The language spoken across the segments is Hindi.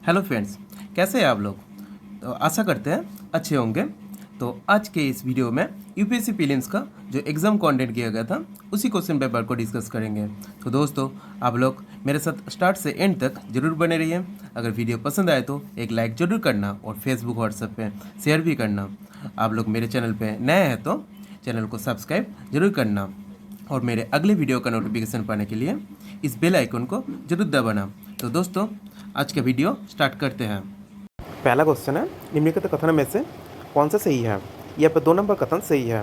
हेलो फ्रेंड्स, कैसे हैं आप लोग। तो आशा करते हैं अच्छे होंगे। तो आज के इस वीडियो में यूपीएससी प्रीलिम्स का जो एग्ज़ाम कंडक्ट किया गया था उसी क्वेश्चन पेपर को डिस्कस करेंगे। तो दोस्तों, आप लोग मेरे साथ स्टार्ट से एंड तक जरूर बने रहिए। अगर वीडियो पसंद आए तो एक लाइक ज़रूर करना और फेसबुक व्हाट्सएप पे शेयर भी करना। आप लोग मेरे चैनल पर नए हैं तो चैनल को सब्सक्राइब जरूर करना और मेरे अगले वीडियो का नोटिफिकेशन पाने के लिए इस बेल आइकन को जरूर दबाना। तो दोस्तों, आज का वीडियो स्टार्ट करते हैं। पहला क्वेश्चन है, निम्नलिखित कथन में से कौन सा सही है। यहाँ पर 2 नंबर कथन सही है।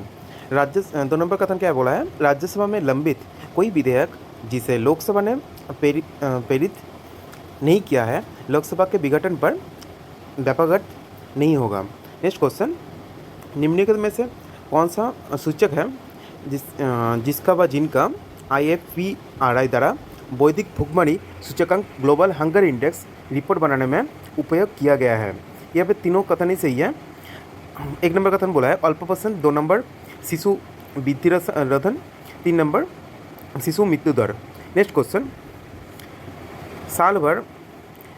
2 नंबर कथन क्या बोला है, राज्यसभा में लंबित कोई विधेयक जिसे लोकसभा ने प्रेरित नहीं किया है लोकसभा के विघटन पर व्यापकगत नहीं होगा। नेक्स्ट क्वेश्चन, निम्नलिखित में से कौन सा सूचक है जिसका व जिनका IFPRI द्वारा बौद्धिक भुखमरी सूचकांक ग्लोबल हंगर इंडेक्स रिपोर्ट बनाने में उपयोग किया गया है। यहाँ पे तीनों कथन ही सही है। 1 नंबर कथन बोला है अल्पपोषण, 2 नंबर शिशु वृद्धि रथन, 3 नंबर शिशु मृत्यु दर। नेक्स्ट क्वेश्चन,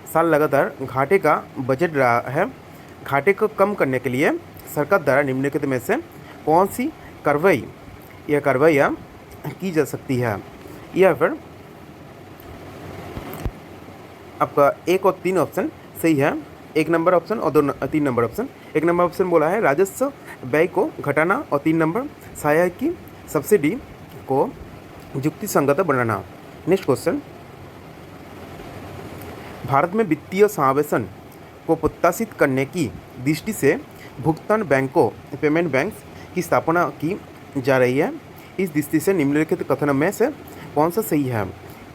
साल लगातार घाटे का बजट रहा है। घाटे को कम करने के लिए सरकार द्वारा निम्नलिखित में से कौन सी कार्रवाइयाँ की जा सकती है। या फिर आपका 1 और 3 ऑप्शन सही है। 1 नंबर ऑप्शन और 3 नंबर ऑप्शन। 1 नंबर ऑप्शन बोला है राजस्व व्यय को घटाना और 3 नंबर सहायक सब्सिडी को युक्ति संगत बनाना। नेक्स्ट क्वेश्चन, भारत में वित्तीय समावेशन को प्रोत्साहित करने की दृष्टि से भुगतान बैंकों पेमेंट बैंक की स्थापना की जा रही है। इस दृष्टि से निम्नलिखित कथन में से कौन सा सही है।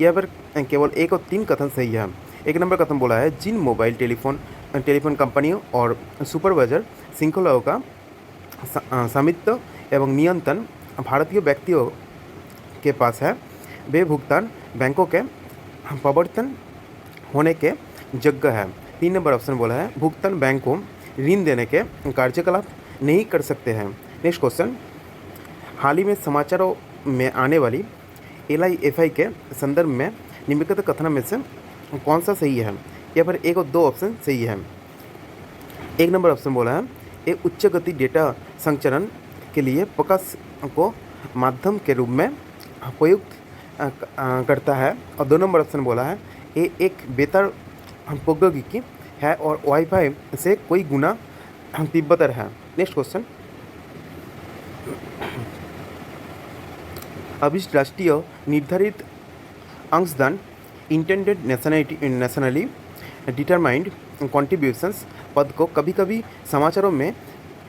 यहाँ पर केवल 1 और 3 कथन सही है। 1 नंबर कथन बोला है जिन मोबाइल टेलीफोन कंपनियों और सुपरवाइजर श्रृंखलाओं का स्वामित्व एवं नियंत्रण भारतीय व्यक्तियों के पास है वे भुगतान बैंकों के प्रवर्तन होने के योग्य है। 3 नंबर ऑप्शन बोला है भुगतान बैंक को ऋण देने के कार्यकलाप नहीं कर सकते हैं। नेक्स्ट क्वेश्चन, हाल ही में समाचारों में आने वाली LIFI के संदर्भ में निम्नलिखित कथन में से कौन सा सही है। यहाँ पर 1 और 2 ऑप्शन सही है। 1 नंबर ऑप्शन बोला है एक उच्च गति डेटा संचरण के लिए प्रकाश को माध्यम के रूप में उपयुक्त करता है और 2 नंबर ऑप्शन बोला है ये एक बेहतर प्रौद्योगिकी है और वाईफाई से कोई गुना तिब्बतर है। नेक्स्ट क्वेश्चन, अभिष्ट राष्ट्रीय निर्धारित अंशदान इंटेंडेड नेशनली डिटरमाइंड कॉन्ट्रीब्यूशंस पद को कभी कभी समाचारों में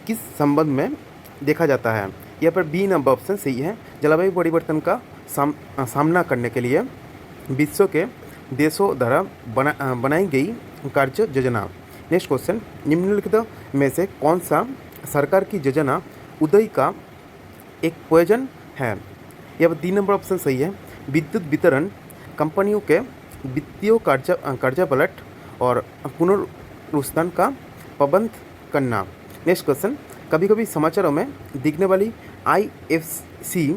किस संबंध में देखा जाता है। यहाँ पर बी नंबर ऑप्शन सही है। जलवायु परिवर्तन का सामना करने के लिए विश्व के देशों द्वारा बनाई गई कार्य योजना। नेक्स्ट क्वेश्चन, निम्नलिखित में से कौन सा सरकार की योजना उदय का एक प्रयोजन है। यह 3 नंबर ऑप्शन सही है। विद्युत वितरण कंपनियों के वित्तीय कार्यपलट और पुनरुत्थान का प्रबंध करना। नेक्स्ट क्वेश्चन, कभी कभी समाचारों में दिखने वाली IFC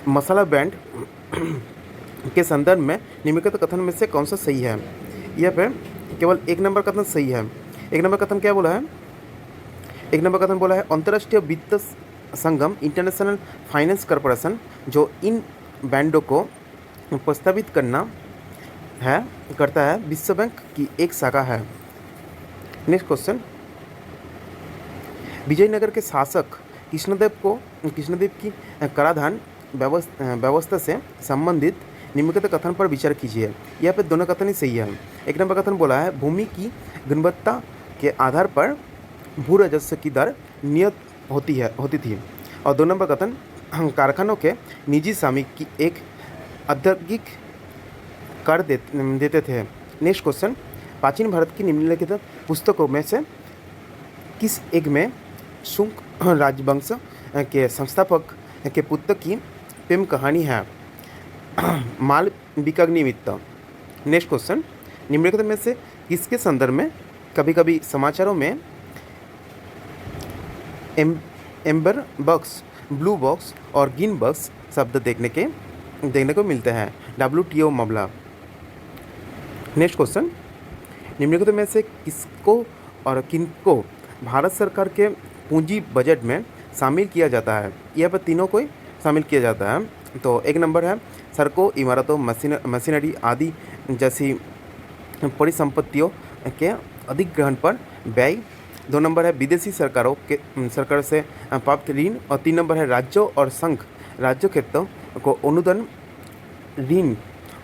मसाला ब्रांड के संदर्भ में निम्नलिखित कथन में से कौन सा सही है। यह पे केवल 1 नंबर कथन सही है। 1 नंबर कथन क्या बोला है, 1 नंबर कथन बोला है अंतर्राष्ट्रीय वित्त संगम इंटरनेशनल फाइनेंस कॉरपोरेशन जो इन बैंडों को प्रस्तावित करता है विश्व बैंक की एक शाखा है। नेक्स्ट क्वेश्चन, विजयनगर के शासक कृष्णदेव की कराधान व्यवस्था से संबंधित निम्नलिखित कथन पर विचार कीजिए। यहाँ पे दोनों कथन ही सही है। 1 नंबर कथन बोला है भूमि की गुणवत्ता के आधार पर भू राजस्व की दर नियत होती थी और 2 नंबर कथन कारखानों के निजी स्वामी की एक औद्योगिक कर देते थे। नेक्स्ट क्वेश्चन, प्राचीन भारत की निम्नलिखित पुस्तकों में से किस एक में शुंग राजवंश के संस्थापक के पुत्र की प्रेम कहानी है। मालविकाग्निमित्त। नेक्स्ट क्वेश्चन, निम्नलिखित में से किसके संदर्भ में कभी कभी समाचारों में एम्बर बॉक्स, ब्लू बॉक्स और ग्रीन बॉक्स शब्द देखने को मिलते हैं। WTO मामला। नेक्स्ट क्वेश्चन, निम्नलिखित में से किसको और किनको भारत सरकार के पूंजी बजट में शामिल किया जाता है? यहाँ पर तीनों को ही शामिल किया जाता है। तो एक नंबर है सड़कों, इमारतों, मशीनरी आदि जैसी परिसंपत्तियों के अधिग्रहण पर व्यय। 2 नंबर है विदेशी सरकार से प्राप्त ऋण। और 3 नंबर है राज्यों और संघ राज्य क्षेत्रों को अनुदान, ऋण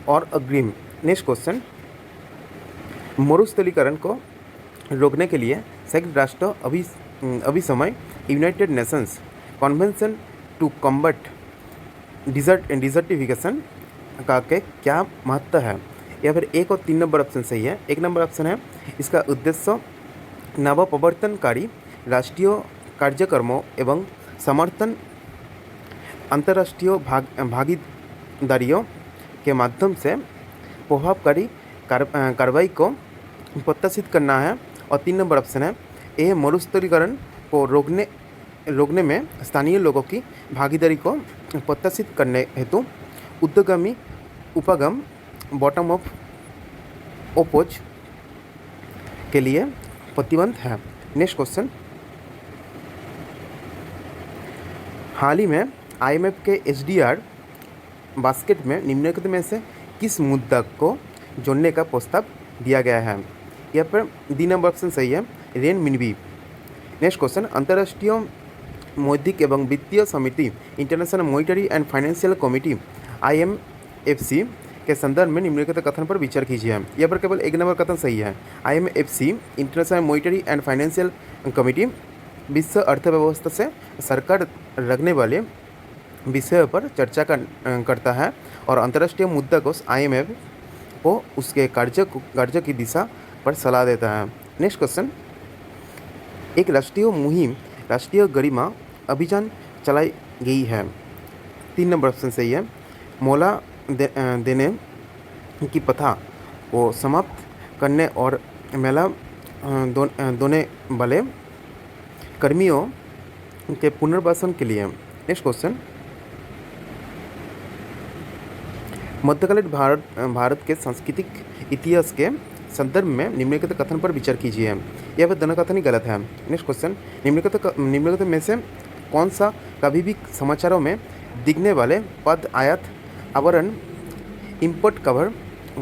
और अग्रिम। नेक्स्ट क्वेश्चन, मरुस्थलीकरण को रोकने के लिए संयुक्त राष्ट्र अभिसमय United Nations convention to combat desertification का के क्या महत्व है? या फिर 1 और 3 नंबर ऑप्शन सही है। 1 नंबर ऑप्शन है इसका उद्देश्य नवप्रवर्तनकारी राष्ट्रीय कार्यक्रमों एवं समर्थन अंतर्राष्ट्रीय भागीदारियों के माध्यम से प्रभावकारी कार्रवाई को प्रोत्साहित करना है। और 3 नंबर ऑप्शन है यह मरुस्थलीकरण को रोकने में स्थानीय लोगों की भागीदारी को प्रोत्साहित करने हेतु उद्यमी उपगम बॉटम अप अप्रोच के लिए प्रतिबद्ध है। नेक्स्ट क्वेश्चन, हाल ही में IMF के SDR बास्केट में निम्नलिखित में से किस मुद्दा को जोड़ने का प्रस्ताव दिया गया है? यहाँ पर डी नंबर ऑप्शन सही है, रेनमिनबी। नेक्स्ट क्वेश्चन, अंतर्राष्ट्रीय मौद्रिक एवं वित्तीय समिति international monetary and financial committee IMFC के संदर्भ में निम्नलिखित कथन पर विचार कीजिए। यहाँ पर केवल 1 नंबर कथन सही है। IMFC international monetary and financial committee विश्व अर्थव्यवस्था से सरकार रखने वाले विषय पर चर्चा करता है और अंतर्राष्ट्रीय मुद्रा कोष IMF को उसके कार्य की दिशा पर सलाह देता है। नेक्स्ट क्वेश्चन, एक राष्ट्रीय मुहिम राष्ट्रीय गरिमा अभियान चलाई गई है। 3 नंबर ऑप्शन सही है। मौला देने की प्रथा को समाप्त करने और मेला दोने वाले कर्मियों के पुनर्वासन के लिए। नेक्स्ट क्वेश्चन, मध्यकालीन भारत के सांस्कृतिक इतिहास के संदर्भ में निम्नलिखित कथन पर विचार कीजिए। यह पर दोनों कथन ही गलत है। नेक्स्ट क्वेश्चन, निम्नलिखित में से कौन सा कभी भी समाचारों में दिखने वाले पद आयात आवरण इंपोर्ट कवर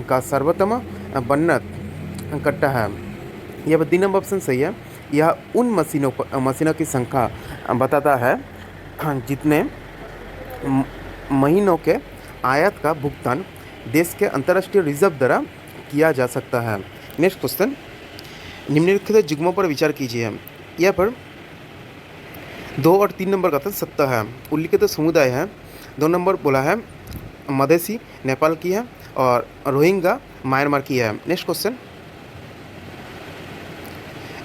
का सर्वोत्तम वर्णन करता है? यह 3 नंबर ऑप्शन सही है। यह उन मशीनों की संख्या बताता है जितने महीनों के आयात का भुगतान देश के अंतर्राष्ट्रीय रिजर्व द्वारा किया जा सकता है। नेक्स्ट क्वेश्चन, निम्नलिखित जुग्मों पर विचार कीजिए। यह पर 2 और 3 नंबर कथन सत्य है। उल्लिखित समुदाय है। 2 नंबर बोला है मधेसी नेपाल की है और रोहिंग्या म्यांमार की है। नेक्स्ट क्वेश्चन,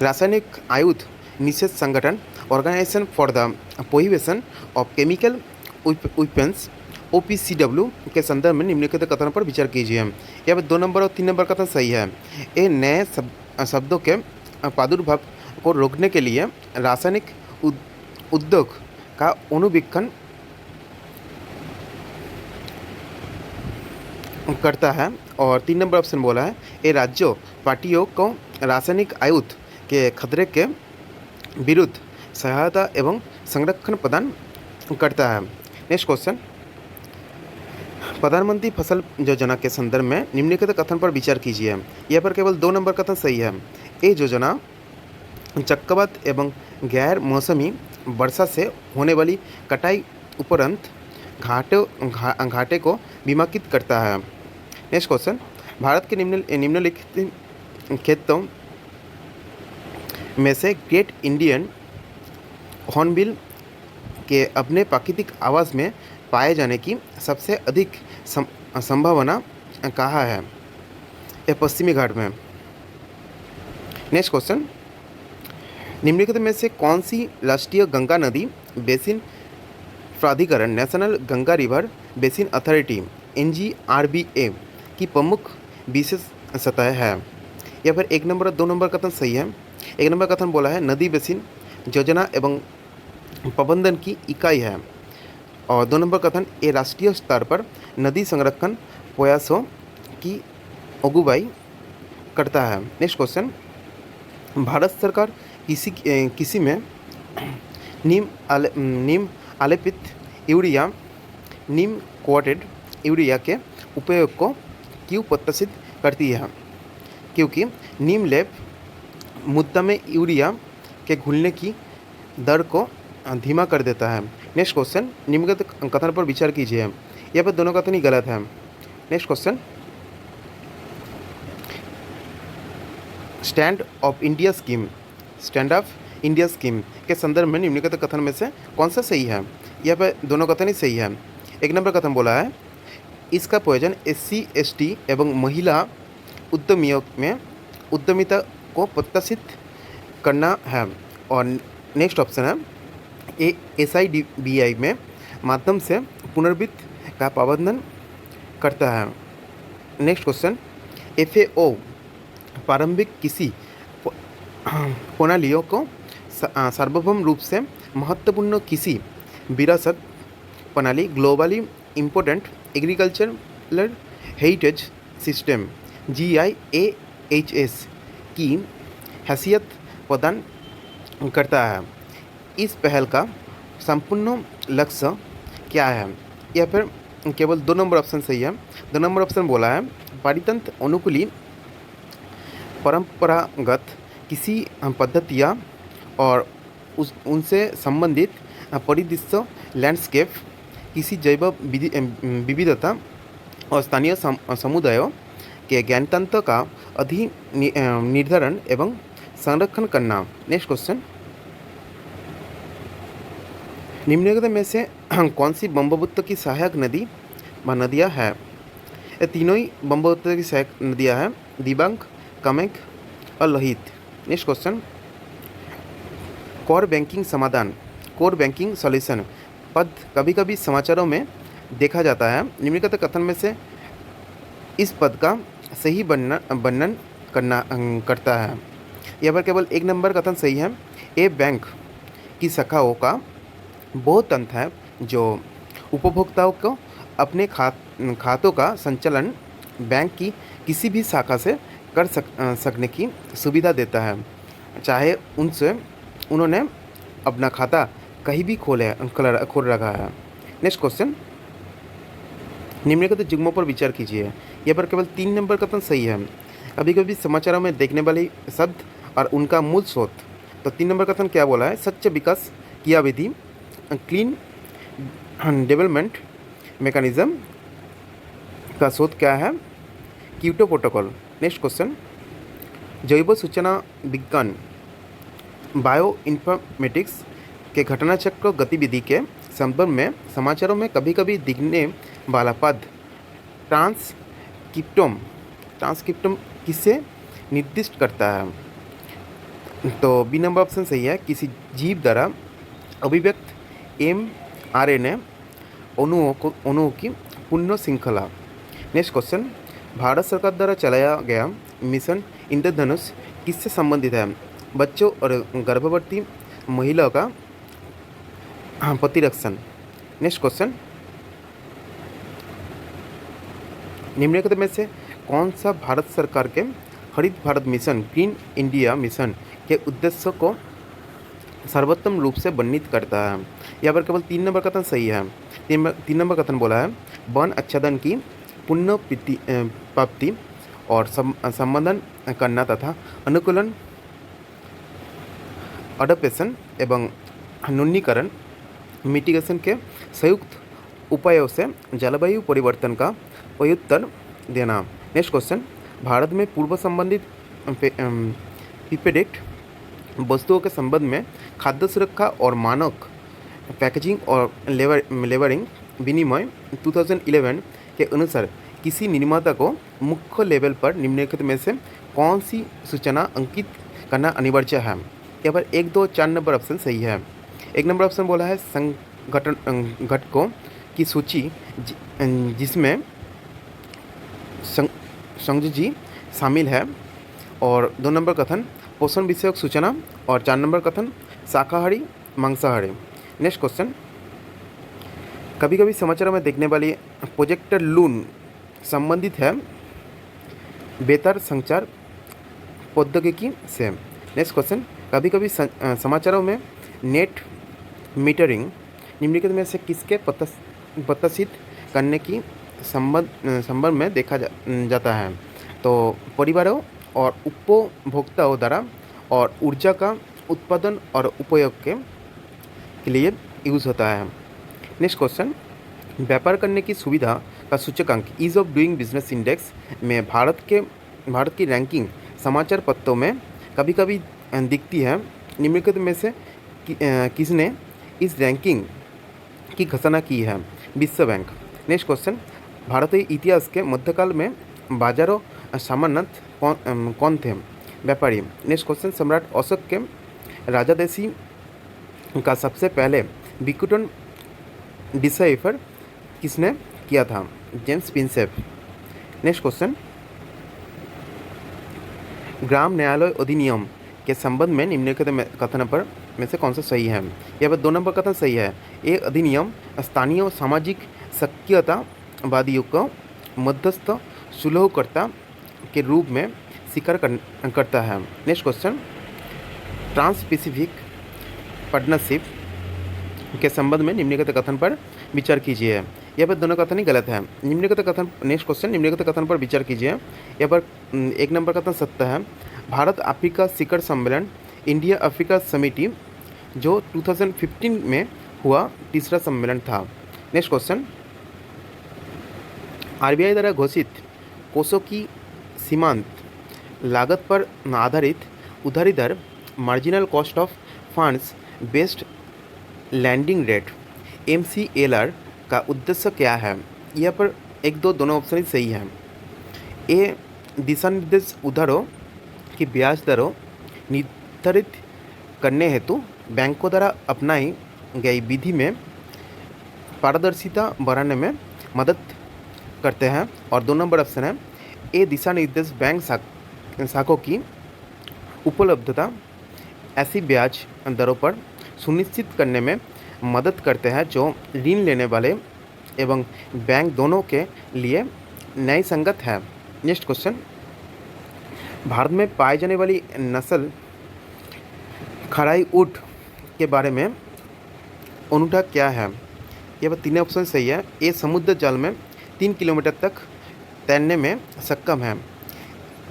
रासायनिक आयुध निषेध संगठन Organisation for the Prohibition of Chemical Weapons OPCW के संदर्भ में निम्नलिखित कथन पर विचार कीजिए। यहाँ पर 2 नंबर और 3 नंबर कथन सही है। ये नए शब्दों के प्रादुर्भाव को रोकने के लिए रासायनिक उद्योग का अनुवीक्षण करता है। और 3 नंबर ऑप्शन बोला है ये राज्यों पार्टियों को रासायनिक आयुध के खतरे के विरुद्ध सहायता एवं संरक्षण प्रदान करता है। नेक्स्ट क्वेश्चन, प्रधानमंत्री फसल योजना के संदर्भ में निम्नलिखित कथन पर विचार कीजिए। यह पर केवल 2 नंबर कथन सही है। ये योजना चक्रवात एवं गैर मौसमी वर्षा से होने वाली कटाई उपरांत घाटे को बीमाकृत करता है। नेक्स्ट क्वेश्चन, भारत के निम्नलिखित क्षेत्रों में से ग्रेट इंडियन हॉर्नबिल के अपने प्राकृतिक आवास में पाए जाने की सबसे अधिक संभावना कहाँ है? यह पश्चिमी घाट में। नेक्स्ट क्वेश्चन, निम्नलिखित में से कौन सी राष्ट्रीय गंगा नदी बेसिन प्राधिकरण national Ganga river basin authority NGRBA की प्रमुख विशेष सतह है? यहाँ पर 1 नंबर और 2 नंबर कथन सही है। 1 नंबर कथन बोला है नदी बेसिन योजना एवं प्रबंधन की इकाई है। और 2 नंबर कथन ये राष्ट्रीय स्तर पर नदी संरक्षण प्रयासों की अगुवाई करता है। नेक्स्ट क्वेश्चन, भारत सरकार किसी में नीम आलेपित यूरिया नीम कोटेड यूरिया के उपयोग को क्यों प्रोत्साहित करती है? क्योंकि नीम लेप मुद्दा में यूरिया के घुलने की दर को धीमा कर देता है। नेक्स्ट क्वेश्चन, निम्नलिखित कथन पर विचार कीजिए। यहाँ पर दोनों कथन ही गलत है। Next question, stand of India scheme के संदर्भ में निम्नलिखित कथन में से कौन सा सही है? यहाँ पर दोनों कथन ही सही है। एक नंबर कथन बोला है इसका प्रयोजन SC ST एवं महिला उद्यमियों में उद्यमिता को प्रोत्साहित करना है। और नेक्स्ट ऑप्शन है SIDBI में माध्यम से पुनर्वित्त का प्रबंधन करता है। नेक्स्ट क्वेश्चन, FAO प्रारंभिक किसी प्रणालियों को सार्वभौम रूप से महत्वपूर्ण किसी विरासत प्रणाली globally important agricultural heritage system GIAHS की हैसियत प्रदान करता है। इस पहल का संपूर्ण लक्ष्य क्या है? या फिर केवल 2 नंबर ऑप्शन सही है। 2 नंबर ऑप्शन बोला है पारितंत्र अनुकूली परंपरागत किसी पद्धतियाँ और उनसे संबंधित परिदृश्य लैंडस्केप किसी जैव विविधता और स्थानीय समुदायों के ज्ञानतंत्र का निर्धारण एवं संरक्षण करना। नेक्स्ट क्वेश्चन, निम्नलिखित में से कौन सी ब्रह्मपुत्र की सहायक नदी व नदियाँ है? ये तीनों ही ब्रह्मपुत्र की सहायक नदियाँ हैं, दिबांग, कामेंग और Lohit. Next question, core banking solution पद कभी कभी समाचारों में देखा जाता है। निम्नलिखित कथन में से इस पद का सही वर्णन करता है। यहाँ पर केवल 1 नंबर कथन सही है। ए बैंक की शाखाओं का वो तंत्र है जो उपभोक्ताओं को अपने खातों का संचालन बैंक की किसी भी शाखा से कर सकने की सुविधा देता है, चाहे उन्होंने अपना खाता कहीं भी खोल रखा है। नेक्स्ट क्वेश्चन, निम्नलिखित जुग्मों पर विचार कीजिए। यहाँ पर केवल 3 नंबर कथन सही है। कभी कभी समाचारों में देखने वाले शब्द और उनका मूल स्रोत। तो 3 नंबर कथन क्या बोला है? सच्च विकास क्रियाविधि क्लीन डेवलपमेंट मैकेनिज्म का स्रोत क्या है? Kyoto protocol. नेक्स्ट क्वेश्चन, जैव सूचना विज्ञान बायो इन्फॉर्मेटिक्स के घटना चक्र गतिविधि के संदर्भ में समाचारों में कभी कभी दिखने वाला पद ट्रांसक्रिप्टोम किसे निर्दिष्ट करता है? तो बी नंबर ऑप्शन सही है। किसी जीव द्वारा अभिव्यक्त mRNA अणुओं की पूर्ण श्रृंखला। नेक्स्ट क्वेश्चन, भारत सरकार द्वारा चलाया गया मिशन इंद्रधनुष किससे संबंधित है? बच्चों और गर्भवती महिलाओं का प्रतिरक्षण। नेक्स्ट क्वेश्चन, निम्नलिखित में से कौन सा भारत सरकार के हरित Bharat mission green India mission के उद्देश्य को सर्वोत्तम रूप से वर्णित करता है? यहाँ पर केवल 3 नंबर कथन सही है। 3 नंबर कथन बोला है वन आच्छादन की पुनः प्राप्ति और संबोधन करना तथा अनुकूलन अडॉप्शन एवं न्यूनीकरण मिटिगेशन के संयुक्त उपायों से जलवायु परिवर्तन का प्रत्युत्तर देना। नेक्स्ट क्वेश्चन, भारत में पूर्व संबंधित पिपेडेट वस्तुओं के संबंध में खाद्य सुरक्षा और मानक पैकेजिंग और लेबलिंग विनिमय 2011 के अनुसार किसी निर्माता को मुख्य लेवल पर निम्नलिखित में से कौन सी सूचना अंकित करना अनिवार्य है? यहाँ पर 1, 2, 4 नंबर ऑप्शन सही है। 1 नंबर ऑप्शन बोला है घटकों की सूची जिसमें संयोजी शामिल है। और 2 नंबर कथन पोषण विषयक सूचना और 4 नंबर कथन शाकाहारी मांसाहारी। नेक्स्ट क्वेश्चन, कभी कभी समाचारों में देखने वाली प्रोजेक्टर लून संबंधित है बेहतर संचार प्रौद्योगिकी से। नेक्स्ट क्वेश्चन, कभी कभी समाचारों में नेट मीटरिंग निम्नलिखित में से किसके प्रत्याशित करने की संबंध में देखा जाता है? तो परिवारों और उपभोक्ताओं द्वारा और ऊर्जा का उत्पादन और उपयोग के लिए यूज़ होता है। नेक्स्ट क्वेश्चन, व्यापार करने की सुविधा का सूचकांक ease of doing business index में भारत की रैंकिंग समाचार पत्रों में कभी कभी दिखती है। निम्नलिखित में से किसने इस रैंकिंग की घोषणा की है? विश्व बैंक। नेक्स्ट क्वेश्चन, भारतीय इतिहास के मध्यकाल में बाजारों सामंत कौन थे? व्यापारी। नेक्स्ट क्वेश्चन, सम्राट अशोक के राजादेशी का सबसे पहले विकुटन डिसाइफर किसने किया था? James Prinsep. नेक्स्ट क्वेश्चन, ग्राम न्यायालय अधिनियम के संबंध में निम्नलिखित कथन पर में से कौन सा सही है? यहाँ पर 2 नंबर कथन सही है। ये अधिनियम स्थानीय सामाजिक सक्रियतावादियों को मध्यस्थ सुलहकर्ता के रूप में स्वीकार करता है। Next question, Trans Pacific Partnership के संबंध में निम्नलिखित कथन पर विचार कीजिए। यहाँ पर दोनों कथन ही गलत है। निम्नलिखित कथन, नेक्स्ट क्वेश्चन, निम्नलिखित कथन पर विचार कीजिए। यहाँ पर 1 नंबर कथन सत्य है। भारत अफ्रीका शिखर सम्मेलन इंडिया अफ्रीका समिति जो 2015 में हुआ तीसरा सम्मेलन था। नेक्स्ट क्वेश्चन, आरबीआई द्वारा घोषित कोषों की सीमांत लागत पर आधारित उधारी दर marginal cost of funds based lending rate MCLR का उद्देश्य क्या है? यहाँ पर 1, 2 दोनों ऑप्शन ही सही है। ए दिशा निर्देश उधारों की ब्याज दरों निर्धारित करने हेतु बैंकों द्वारा अपनाई गई विधि में पारदर्शिता बढ़ाने में मदद करते हैं। और 2 नंबर ऑप्शन है, ए दिशा निर्देश बैंक शाखों की उपलब्धता ऐसी ब्याज दरों पर सुनिश्चित करने में मदद करते हैं जो ऋण लेने वाले एवं बैंक दोनों के लिए न्याय संगत है। नेक्स्ट क्वेश्चन, भारत में पाई जाने वाली नस्ल खराई ऊँट के बारे में अनूठा क्या है? यह 3 ऑप्शन सही है। ए समुद्र जल में 3 किलोमीटर तक तैरने में सक्षम है।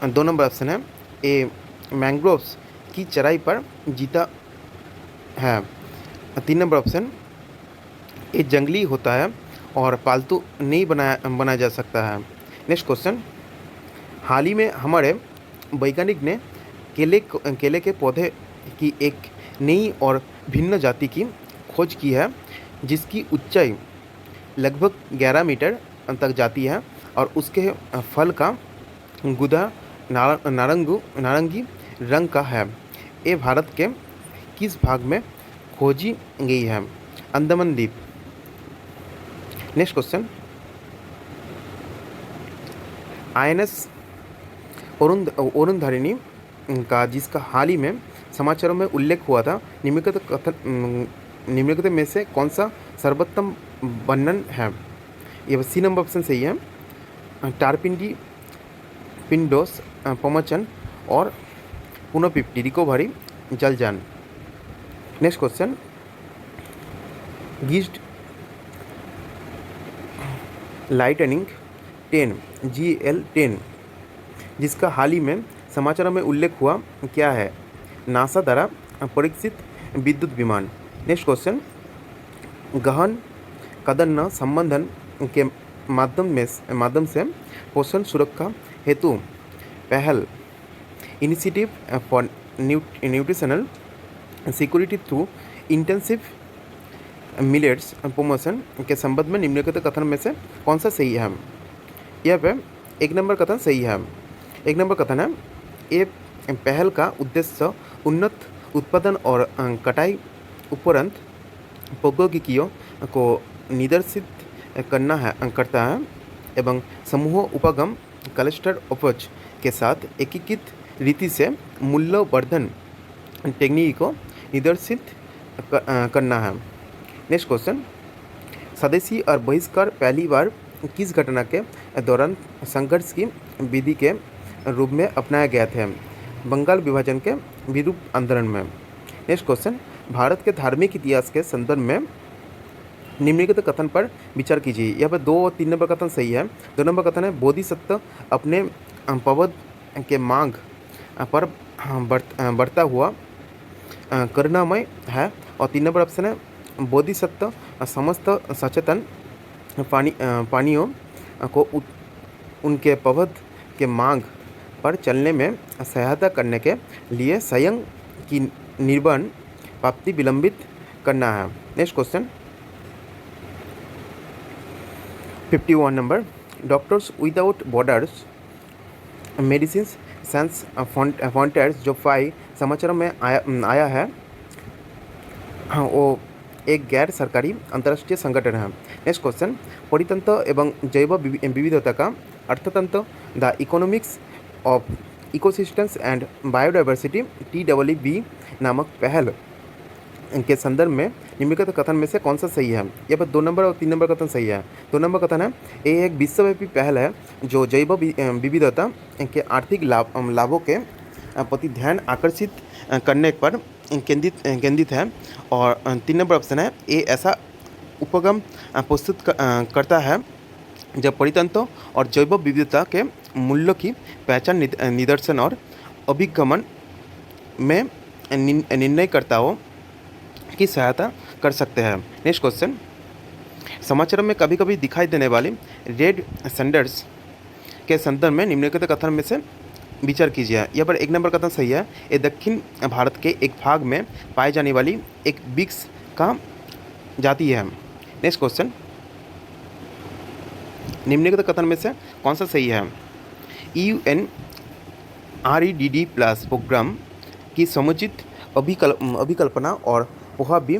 2 नंबर ऑप्शन है, ए मैंग्रोव्स की चराई पर जीता है। 3 नंबर ऑप्शन, ये जंगली होता है और पालतू नहीं बनाया जा सकता है। नेक्स्ट क्वेश्चन, हाल ही में हमारे वैज्ञानिक ने केले के पौधे की एक नई और भिन्न जाति की खोज की है जिसकी ऊंचाई लगभग 11 मीटर तक जाती है और उसके फल का गुदा नारंगी रंग का है। ये भारत के किस भाग में खोजी गई है? अंडमान द्वीप। नेक्स्ट क्वेश्चन, INS वरुणधारिणी का जिसका हाल ही में समाचारों में उल्लेख हुआ था, निम्नलिखित में से कौन सा सर्वोत्तम वर्णन है? ये C नंबर ऑप्शन सही है। टारपिंडी पिंडोस पमचन और पुनःपिप्टी रिकवरी जलजान। नेक्स्ट क्वेश्चन, गिस्ट लाइटनिंग 10 GL10 जिसका हाल ही में समाचारों में उल्लेख हुआ क्या है? नासा द्वारा परीक्षित विद्युत विमान। नेक्स्ट क्वेश्चन, गहन कदन संबंधन के माध्यम से पोषण सुरक्षा हेतु पहल initiative for nutritional security through intensive millets promotion के संबंध में निम्नलिखित कथन में से कौन सा सही है? यह पे 1 नंबर कथन सही है। 1 नंबर कथन है, ये पहल का उद्देश्य उन्नत उत्पादन और कटाई उपरांत प्रौद्योगिकियों को निर्देशित करता है एवं समूह उपगम क्लस्टर अप्रोच के साथ एकीकृत रीति से मूल्य वर्धन टेक्निक को निर्देशित करना है। नेक्स्ट क्वेश्चन, स्वदेशी और बहिष्कार पहली बार किस घटना के दौरान संघर्ष की विधि के रूप में अपनाया गया था? बंगाल विभाजन के विरूप आंदोलन में। नेक्स्ट क्वेश्चन, भारत के धार्मिक इतिहास के संदर्भ में निम्नलिखित कथन पर विचार कीजिए। यहाँ पर 2 और 3 नंबर कथन सही है। 2 नंबर कथन है बोधिसत्व अपने पवद के मांग पर बढ़ता हुआ करुणामय है, और 3 नंबर ऑप्शन है बोधिसत्व समस्त सचेतन प्राणियों को उनके पवद के मांग पर चलने में सहायता करने के लिए स्वयं की निर्वाण प्राप्ति विलंबित करना है। Next question 51 number, doctors without borders medicine science frontiers जो 5 समाचारों में आया है, वो एक गैर सरकारी अंतर्राष्ट्रीय संगठन है। नेक्स्ट क्वेश्चन, परितंत्र एवं जैव विविधता का अर्थतंत्र the economics of ecosystems and biodiversity TEEB नामक पहल के संदर्भ में निम्नलिखित कथन में से कौन सा सही है। यहाँ पर 2 नंबर और 3 नंबर कथन सही है। 2 नंबर कथन है ये एक विश्वव्यापी पहल है जो जैव विविधता के आर्थिक लाभों के प्रति ध्यान आकर्षित करने पर केंद्रित है, और 3 नंबर ऑप्शन है ये ऐसा उपगम प्रस्तुत करता है जब परितंत्र और जैव विविधता के मूल्यों की पहचान निदर्शन और अभिगमन में निर्णयकर्ताओं की सहायता कर सकते हैं। नेक्स्ट क्वेश्चन, समाचारों में कभी कभी दिखाई देने वाली रेड सेंडर्स के संदर्भ में निम्नलिखित कथन में से विचार कीजिए। यहाँ पर 1 नंबर कथन सही है। ये दक्षिण भारत के एक भाग में पाई जाने वाली एक वृक्ष का जाति है। नेक्स्ट क्वेश्चन, निम्नलिखित कथन में से कौन सा सही है। UNREDD+ प्रोग्राम की समुचित अभिकल्पना और प्रभावी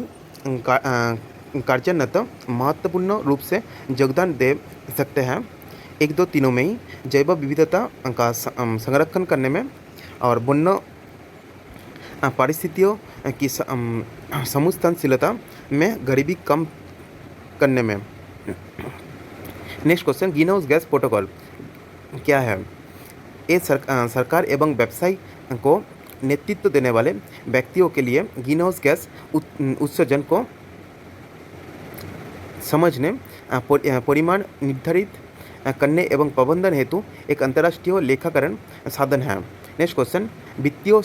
कार्यान्वयन महत्वपूर्ण रूप से योगदान दे सकते हैं 1, 2, 3 में ही जैव विविधता का संरक्षण करने में और वन्य परिस्थितियों की समुत्थानशीलता में गरीबी कम करने में। Next question, green house gas protocol क्या है। ये सरकार एवं व्यवसाय को नेतृत्व देने वाले व्यक्तियों के लिए ग्रीन हाउस गैस उत्सर्जन को समझने, परिमाण निर्धारित करने एवं प्रबंधन हेतु एक अंतर्राष्ट्रीय लेखाकरण साधन है। नेक्स्ट क्वेश्चन, वित्तीय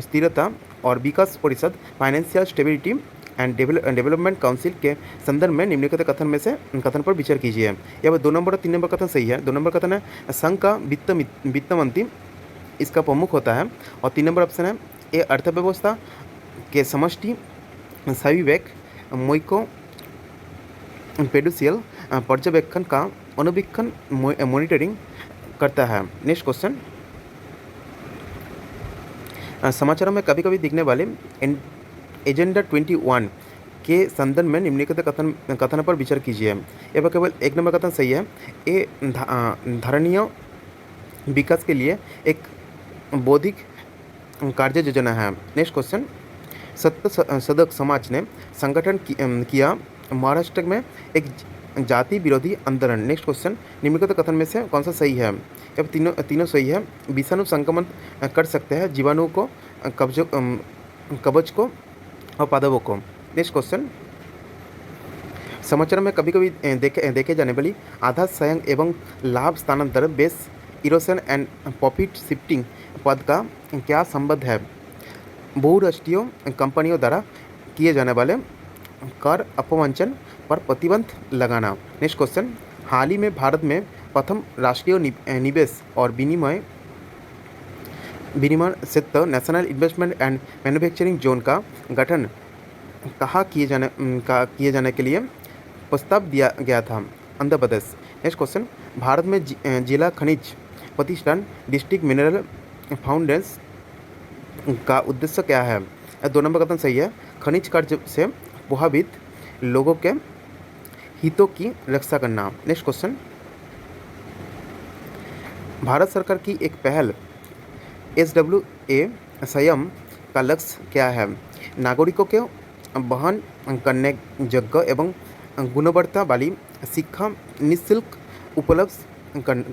स्थिरता और विकास परिषद financial stability and development council के संदर्भ में निम्नलिखित कथन पर विचार कीजिए। यहाँ पर 2 नंबर और 3 नंबर कथन सही है। 2 नंबर कथन है संघ का वित्त मंत्री इसका प्रमुख होता है, और 3 नंबर ऑप्शन है ये अर्थव्यवस्था के समष्टि साविवेक मोइको पेडुसियल पर्यवेक्षण का अनुवीक्षण मॉनिटरिंग करता है। नेक्स्ट क्वेश्चन, समाचारों में कभी कभी दिखने वाले एजेंडा 21 के संदर्भ में निम्नलिखित कथन पर विचार कीजिए। यहाँ पर केवल 1 नंबर कथन सही है। ये धारणीय विकास के लिए एक बौद्धिक कार्य योजना है। नेक्स्ट क्वेश्चन, सत्य सदक समाज ने संगठन किया महाराष्ट्र में एक जाति विरोधी आंदोलन। नेक्स्ट क्वेश्चन, निम्नलिखित कथन में से कौन सा सही है। अब तीनों सही है। विषाणु संक्रमण कर सकते हैं जीवाणु को, कवच को और पादपों को। नेक्स्ट क्वेश्चन, समाचार में कभी कभी देखे जाने वाली आधा संयम एवं लाभ स्थानांतर base erosion and profit shifting पद का क्या संबंध है। बहुराष्ट्रीय कंपनियों द्वारा किए जाने वाले कर अपवंचन पर प्रतिबंध लगाना। नेक्स्ट क्वेश्चन, हाल ही में भारत में प्रथम राष्ट्रीय निवेश और विनिमय क्षेत्र national investment and manufacturing zone का गठन कहाँ किए जाने के लिए प्रस्ताव दिया गया था। आंध्र प्रदेश। नेक्स्ट क्वेश्चन, भारत में जिला खनिज प्रतिष्ठान डिस्ट्रिक्ट मिनरल फाउंडेशन का उद्देश्य क्या है। 2 नंबर कथन सही है। खनिज कार्य से प्रभावित लोगों के हितों की रक्षा करना। नेक्स्ट क्वेश्चन, भारत सरकार की एक पहल SWA संयम का लक्ष्य क्या है। नागरिकों के वहन करने योग्य एवं गुणवत्ता वाली शिक्षा निःशुल्क उपलब्ध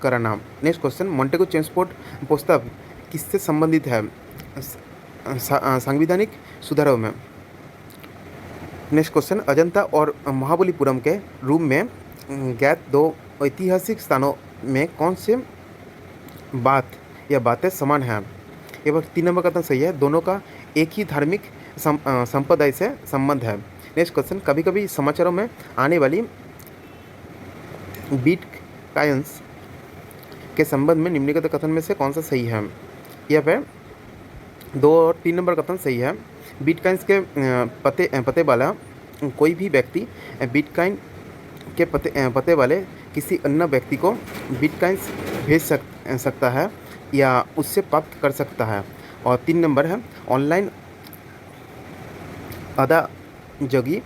कराना। नेक्स्ट क्वेश्चन, मोंटेगो ट्रांसपोर्ट प्रस्ताव किससे संबंधित है? सांविधानिक सुधारों में। नेक्स्ट क्वेश्चन, अजंता और महाबलीपुरम के रूप में ज्ञात दो ऐतिहासिक स्थानों में कौन से बात या बातें समान हैं? ये बार 3 नंबर कथन सही है, दोनों का एक ही धार्मिक संप्रदाय से संबंध है। नेक्स्ट क्वेश्चन, कभी कभी समाचारों में आने वाली बिटकॉइंस के संबंध में निम्नलिखित कथन में से कौन सा सही है? यह पे 2 और 3 नंबर कथन सही है। बिटकॉइंस के पते वाला कोई भी व्यक्ति बिटकॉइन के पते वाले किसी अन्य व्यक्ति को बिटकॉइंस भेज सकता है या उससे प्राप्त कर सकता है। और 3 नंबर है, ऑनलाइन अदायगी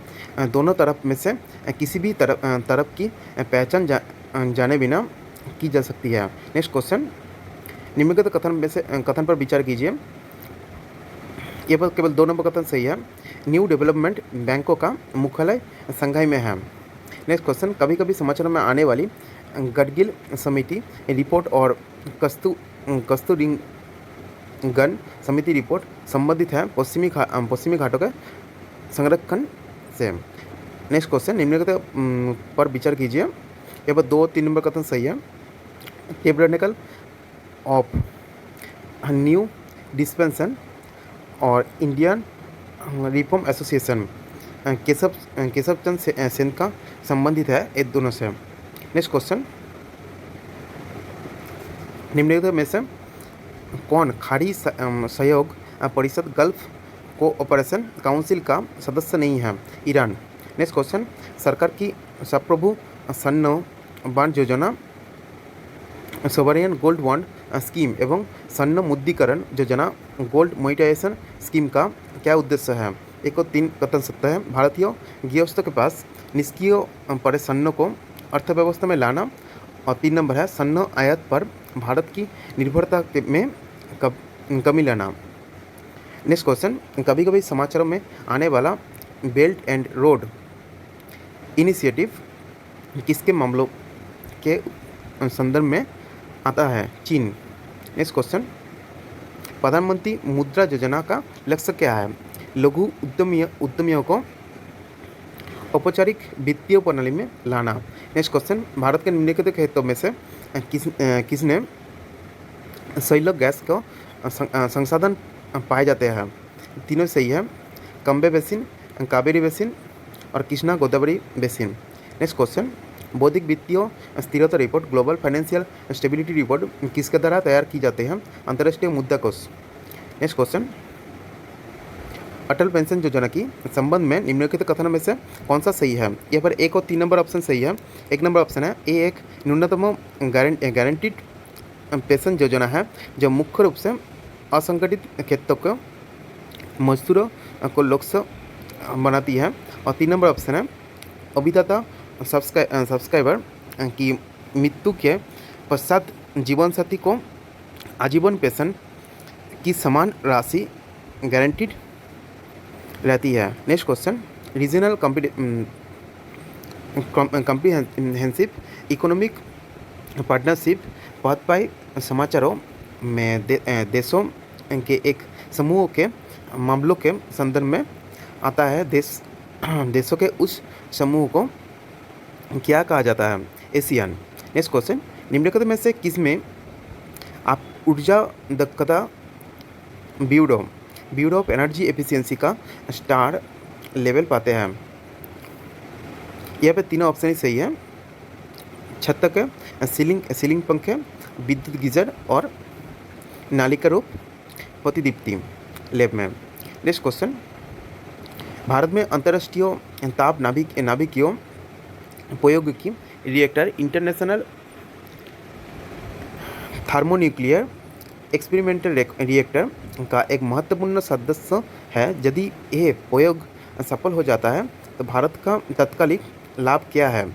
दोनों तरफ में से किसी भी तरफ की पहचान जाने बिना की जा सकती है। नेक्स्ट क्वेश्चन, निम्नलिखित कथन में से कथन पर विचार कीजिए। ये पर केवल 2 नंबर कथन सही है। न्यू डेवलपमेंट बैंकों का मुख्यालय संघाई में है। नेक्स्ट क्वेश्चन, कभी कभी समाचारों में आने वाली गडगिल समिति रिपोर्ट और कस्तूरिरंगन समिति रिपोर्ट संबंधित है पश्चिमी घाटों के संरक्षण से। नेक्स्ट क्वेश्चन, निम्नलिखित पर विचार कीजिए। ये पर 2 और 3 नंबर कथन सही है। टेबरनेकल ऑफ न्यू डिस्पेंसन और इंडियन रिफॉर्म एसोसिएशन केशव चंद सेन का संबंधित है ये दोनों से। नेक्स्ट क्वेश्चन, निम्नलिखित में से कौन खाड़ी सहयोग परिषद गल्फ कोऑपरेशन काउंसिल का सदस्य नहीं है? ईरान। नेक्स्ट क्वेश्चन, सरकार की संप्रभु सैन्य बांड योजना, सोवरियन गोल्ड बॉन्ड स्कीम एवं सैन्य मुद्रीकरण योजना गोल्ड मोनेटाइजेशन स्कीम का क्या उद्देश्य है? 1 और 3 कथन सत्य है। भारतीय गृहस्थों के पास निष्क्रिय पड़े सैन्य को अर्थव्यवस्था में लाना। और 3 नंबर है, सैन्य आयात पर भारत की निर्भरता में कमी लाना। नेक्स्ट क्वेश्चन, कभी कभी समाचारों में आने वाला बेल्ट एंड रोड इनिशिएटिव किसके मामलों के संदर्भ में आता है? चीन। नेक्स्ट क्वेश्चन, प्रधानमंत्री मुद्रा योजना का लक्ष्य क्या है? लघु उद्यमियों को औपचारिक वित्तीय प्रणाली में लाना। नेक्स्ट क्वेश्चन, भारत के निम्नलिखित क्षेत्रों में से किसने शैल गैस को संसाधन पाए जाते हैं? तीनों सही है, कंबे बेसिन, कावेरी बेसिन और Krishna Godavari basin. Next question, बौद्धिक वित्तीय स्थिरता report global financial stability report किसके द्वारा तैयार की जाती है? अंतर्राष्ट्रीय मुद्रा कोष। नेक्स्ट क्वेश्चन, अटल पेंशन योजना की संबंध में निम्नलिखित कथनों में से कौन सा सही है? यहाँ पर 1 और 3 नंबर ऑप्शन सही है। 1 नंबर ऑप्शन है, ये एक न्यूनतम गारंटीड पेंशन योजना है जो मुख्य रूप से असंगठित क्षेत्रों के मजदूरों को लक्ष्य बनाती है। और 3 नंबर ऑप्शन है, अभिदाता सब्सक्राइबर की मृत्यु के पश्चात जीवनसाथी को आजीवन पेंशन की समान राशि गारंटीड रहती है। Next question, regional comprehensive economic partnership बहुपाई समाचारों में देशों के एक समूह के मामलों के संदर्भ में आता है। देशों के उस समूह को क्या कहा जाता है? एशियन। नेक्स्ट क्वेश्चन, निम्नलिखित में से किसमें आप ऊर्जा दक्षता ब्यूरो ऑफ एनर्जी एफिशिएंसी का स्टार लेवल पाते हैं? यहाँ पे तीनों ऑप्शन ही सही है। छत के सीलिंग पंखे, विद्युत गीजर और नालिका रूप प्रतिदीप्ति लैब में। नेक्स्ट क्वेश्चन, भारत में अंतर्राष्ट्रीय ताप नाभिकीय प्रौद्योगिकी reactor international thermonuclear experimental reactor का एक महत्वपूर्ण सदस्य है। यदि यह प्रयोग सफल हो जाता है तो भारत का तत्कालिक लाभ क्या है?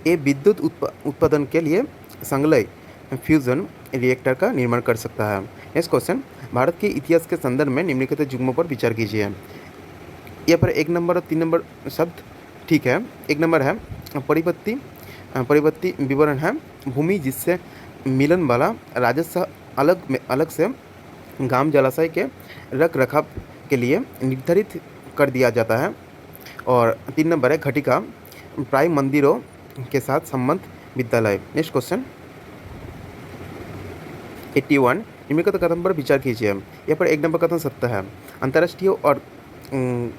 ये विद्युत उत्पादन के लिए संलग्न फ्यूजन रिएक्टर का निर्माण कर सकता है। नेक्स्ट क्वेश्चन, भारत के इतिहास के संदर्भ में निम्नलिखित युग्मों पर विचार कीजिए। यहाँ पर 1 नंबर और 3 नंबर शब्द ठीक है। 1 नंबर है, परिवर्ती विवरण है, भूमि जिससे मिलन वाला राजस्व अलग से गांव जलाशय के रख रखाव के लिए निर्धारित कर दिया जाता है। और 3 नंबर है घटिका प्राय मंदिरों के साथ संबंध विद्यालय। नेक्स्ट क्वेश्चन 81 निम्नलिखित कथन पर विचार कीजिए। यहाँ पर 1 नंबर कथन सत्य है। अंतर्राष्ट्रीय और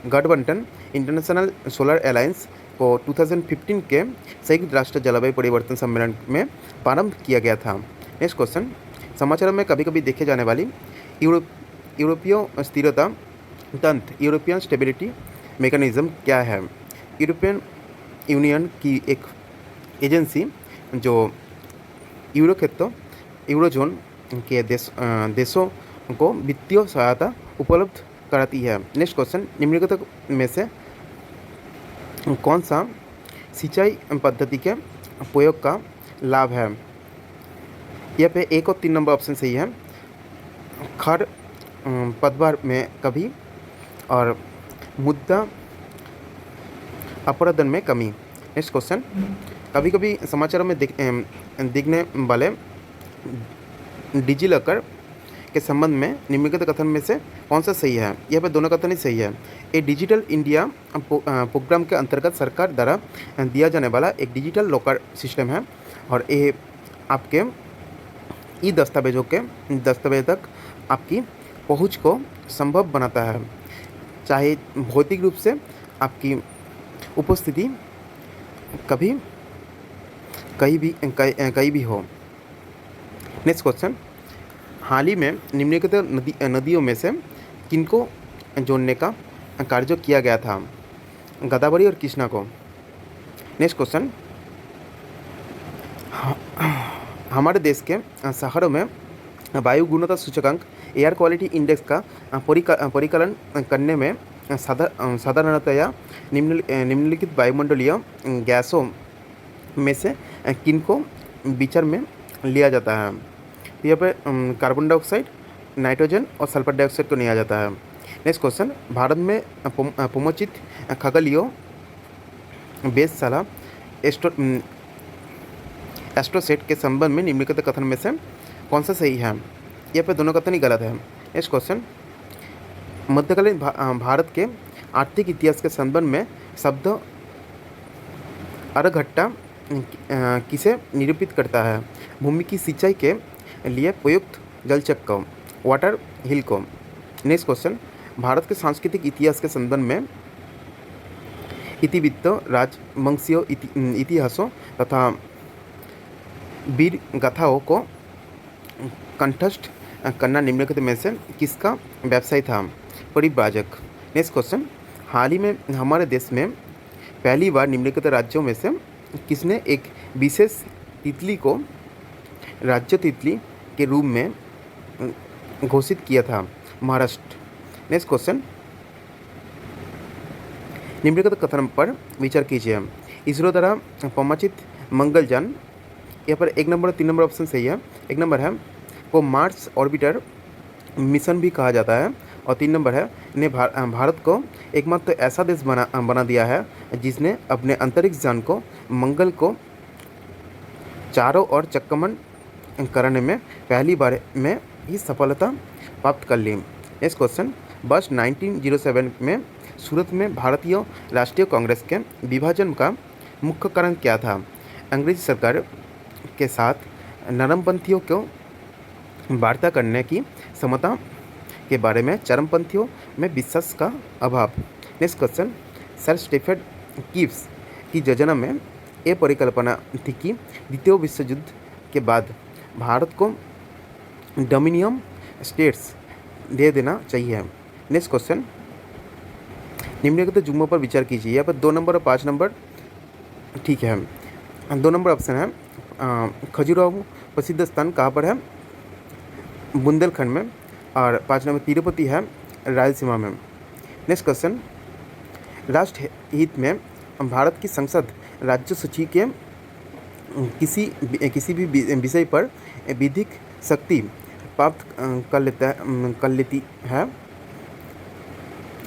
गठबंधन इंटरनेशनल सोलर अलायंस को 2015 के संयुक्त राष्ट्र जलवायु परिवर्तन सम्मेलन में प्रारंभ किया गया था। नेक्स्ट क्वेश्चन समाचारों में कभी कभी देखे जाने वाली यूरोपीय स्थिरता तंत्र यूरोपियन स्टेबिलिटी मैकेनिज्म क्या है? यूरोपियन यूनियन की एक एजेंसी जो यूरोजोन के देशों को वित्तीय सहायता उपलब्ध कराती है। नेक्स्ट क्वेश्चन निम्नलिखित में से कौन सा सिंचाई पद्धति के प्रयोग का लाभ है? यहाँ पे 1 और 3 नंबर ऑप्शन सही है। खर पतवार में कभी और मुद्दा अपराधन में कमी। नेक्स्ट क्वेश्चन कभी कभी समाचारों में दिखने वाले डिजिलॉकर के संबंध में निम्नलिखित कथन में से कौन सा सही है? यह पे दोनों कथन ही सही है। ये डिजिटल इंडिया प्रोग्राम के अंतर्गत सरकार द्वारा दिया जाने वाला एक डिजिटल लॉकर सिस्टम है और ये आपके ई दस्तावेज तक आपकी पहुंच को संभव बनाता है, चाहे भौतिक रूप से आपकी उपस्थिति कहीं भी हो। नेक्स्ट क्वेश्चन हाल ही में निम्नलिखित नदियों में से किनको जोड़ने का कार्य किया गया था? गोदावरी और कृष्णा को। नेक्स्ट क्वेश्चन हमारे देश के शहरों में वायु गुणवत्ता सूचकांक एयर क्वालिटी इंडेक्स का परिकलन करने में साधारणतया निम्नलिखित वायुमंडलीय गैसों में से किनको विचार में लिया जाता है? यहाँ पर कार्बन डाइऑक्साइड, नाइट्रोजन और सल्फर डाइऑक्साइड को लिया जाता है। नेक्स्ट क्वेश्चन भारत में पुमोचित खगोलीय वेधशाला एस्ट्रोसेट के संबंध में निम्नलिखित कथन में से कौन सा सही है? यहाँ पे दोनों कथन ही गलत है। नेक्स्ट क्वेश्चन मध्यकालीन भारत के आर्थिक इतिहास के संबंध में शब्द अर्घट्टा किसे निरूपित करता है? भूमि की सिंचाई के लिए प्रयुक्त जलचक्र को, वाटर हिल को। नेक्स्ट क्वेश्चन भारत के सांस्कृतिक इतिहास के संबंध में इतिवृत्त राजवंशीय इतिहासों तथा वीर गाथाओं को कंठस्थ करना निम्नलिखित में से किसका व्यवसाय था? परिव्राजक। नेक्स्ट क्वेश्चन हाल ही में हमारे देश में पहली बार निम्नलिखित राज्यों में से किसने एक विशेष तितली को राज्य तितली के रूप में घोषित किया था? महाराष्ट्र। नेक्स्ट क्वेश्चन निम्नलिखित कथन पर विचार कीजिए। इसरो द्वारा प्रमाणित मंगलयान, यहाँ पर 1 नंबर और 3 नंबर ऑप्शन सही है। 1 नंबर है को मार्स ऑर्बिटर मिशन भी कहा जाता है और 3 नंबर है ने भारत को एकमात्र ऐसा देश बना दिया है जिसने अपने अंतरिक्ष यान को मंगल को चारों ओर चक्करमण करने में पहली बार में ही सफलता प्राप्त कर ली। नेक्स्ट क्वेश्चन वर्ष 1907 में सूरत में भारतीय राष्ट्रीय कांग्रेस के विभाजन का मुख्य कारण क्या था? अंग्रेजी सरकार के साथ नरमपंथियों को वार्ता करने की क्षमता के बारे में चरमपंथियों में विश्वास का अभाव। नेक्स्ट क्वेश्चन सर स्टीफन कीव्स की योजना में ये परिकल्पना थी कि द्वितीय विश्व युद्ध के बाद भारत को डोमिनियन स्टेट्स दे देना चाहिए। नेक्स्ट क्वेश्चन निम्नलिखित जुम्मों पर विचार कीजिए। यहाँ पर 2 नंबर और 5 नंबर ठीक है। 2 नंबर ऑप्शन है खजुराहो प्रसिद्ध स्थान कहाँ पर है? बुंदेलखंड में। और 5 नंबर तिरुपति है रायलसीमा में। नेक्स्ट क्वेश्चन राष्ट्र हित में भारत की संसद राज्य सूची के किसी भी विषय पर विधिक शक्ति प्राप्त कर लेती है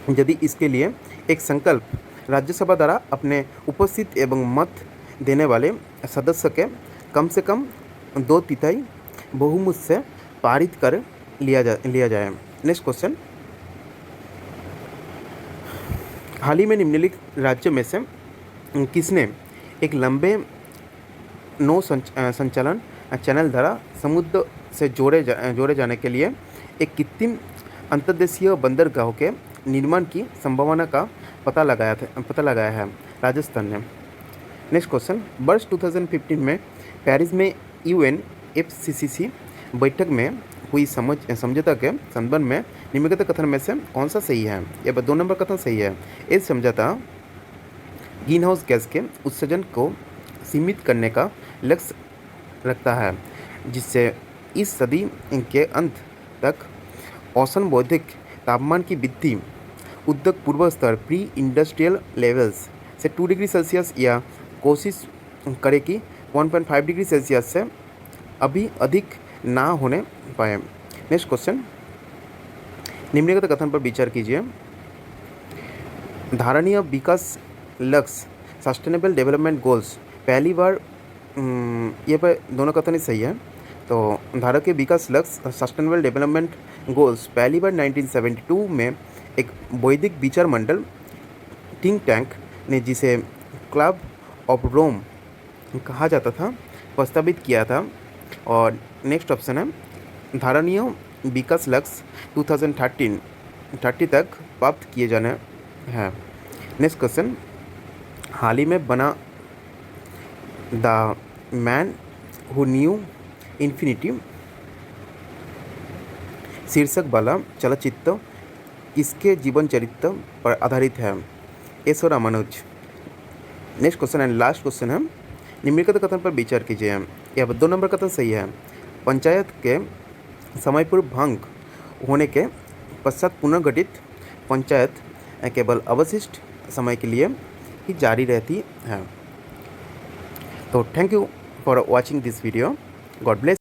यदि इसके लिए एक संकल्प राज्यसभा द्वारा अपने उपस्थित एवं मत देने वाले सदस्य के कम से कम 2/3 बहुमत से पारित कर लिया जाए। नेक्स्ट क्वेश्चन, हाल ही में निम्नलिखित राज्यों में से किसने एक लंबे नौ संचालन चैनल द्वारा समुद्र से जोड़े जाने के लिए एक कृत्रिम अंतर्देशीय बंदरगाह के निर्माण की संभावना का पता लगाया है? राजस्थान ने। नेक्स्ट क्वेश्चन, वर्ष 2015 में पेरिस में UNFCCC बैठक में हुई समझौता के संबंध में निम्नलिखित कथन में से कौन सा सही है? ये 2 नंबर कथन सही है। इस समझौता ग्रीन हाउस गैस के उत्सर्जन को सीमित करने का लक्ष्य रखता है, जिससे इस सदी के अंत तक औसत बौद्धिक तापमान की वृद्धि उद्योग पूर्व स्तर प्री इंडस्ट्रियल लेवल्स से 2 डिग्री सेल्सियस या कोशिश करे कि 1.5 डिग्री सेल्सियस से अभी अधिक ना होने पाए। नेक्स्ट क्वेश्चन, निम्नलिखित कथन पर विचार कीजिए। धारणीय विकास लक्ष्य सस्टेनेबल डेवलपमेंट गोल्स पहली बार ये पर दोनों कथन ही सही है। तो भारत के विकास लक्ष्य सस्टेनेबल डेवलपमेंट गोल्स पहली बार 1972 में एक वैदिक विचार मंडल थिंक टैंक ने, जिसे क्लब ऑफ रोम कहा जाता था, प्रस्तावित किया था। और नेक्स्ट ऑप्शन है, धारणीय विकास लक्ष्य 2030 तक प्राप्त किए जाने हैं। नेक्स्ट क्वेश्चन, हाल ही में बना The Man Who Knew Infinity शीर्षक वाला चलचित्र किसके जीवन चरित्र पर आधारित है? S Ramanuj. Next question and last question है, निम्नलिखित कथन पर विचार कीजिए। यह 2 नंबर कथन सही है। पंचायत के समय पूर्व भंग होने के पश्चात पुनर्गठित पंचायत केवल अवशिष्ट समय के लिए ही जारी रहती है। तो thank you for watching this video. God bless.